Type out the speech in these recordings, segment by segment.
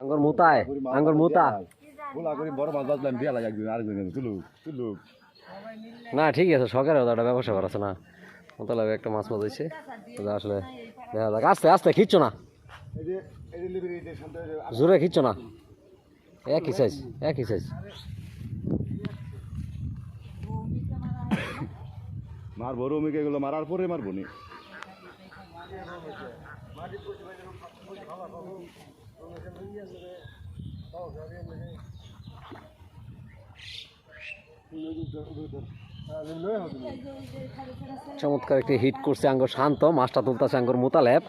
আঙ্গুর মুতায় আঙ্গুর মুতা গোলা করে বড় মাছ বাজলাম দিয়া লাগে একদিন আরেকদিন তুলু তুলু না ঠিক আছে শখের একটা ব্যবসা করাছে না মোতালে একটা মাছ মাছ হয়েছে আসলে দেখা যাক আস্তে আস্তে খিচ্ছ না এই যে লিবির এই যে শান্ত জোরে খিচ্ছ না একই সাইজ একই সাইজ মারবো রমিকে এগুলো মারার পরে মারবো নি চমৎকার একটি হিট করছে আঙ্গুর শান্ত মাছটা তুলতেছে আঙ্গুর মুতালেব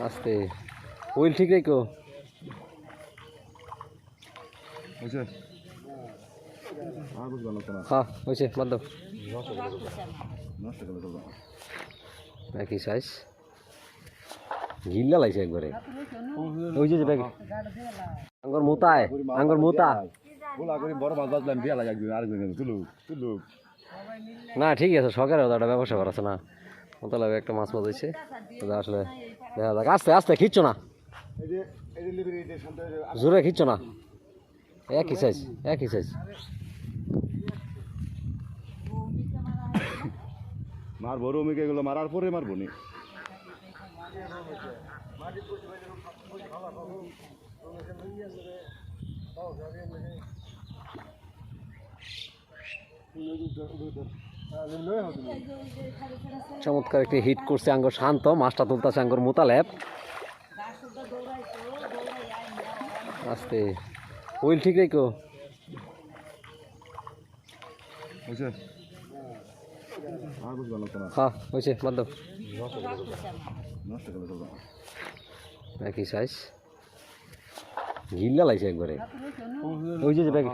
আস্তে উইল ঠিক রেখো হয়েছে আর বুঝলাম না হ্যাঁ হয়েছে বাদ দাও নষ্ট করে দেবো একই সাইজ গিল্লা লাগছে একবারে ওই যে ব্যাগ আঙ্গুর মুতায় আঙ্গুর মুতা গোলা করে বড় মাছ বাজলাম দিয়া লাগে একদিন আরেকদিন তুলু তুলু না ঠিক আছে শখের একটা ব্যবসা করাছে না মোতালে একটা মাছ মাছ হয়েছে আসলে দেখা যাক আস্তে আস্তে খিচ্ছ না এই যে লিবির এই যে শান্ত জোরে খিচ্ছ না একই সাইজ একই সাইজ মারবো রমিকে এগুলো মারার পরে মারবো নি চমৎকার একটি হিট করছে আঙ্গুর শান্ত মাছটা তুলতেছে আঙ্গুর মুতালেব আস্তে উইল ঠিক রেখো হয়েছে আর বুঝলাম না হ্যাঁ হয়েছে বাদ দাও নষ্ট করে দেবো একই সাইজ গিল্লা লাগছে একবারে ওই যে ব্যাগ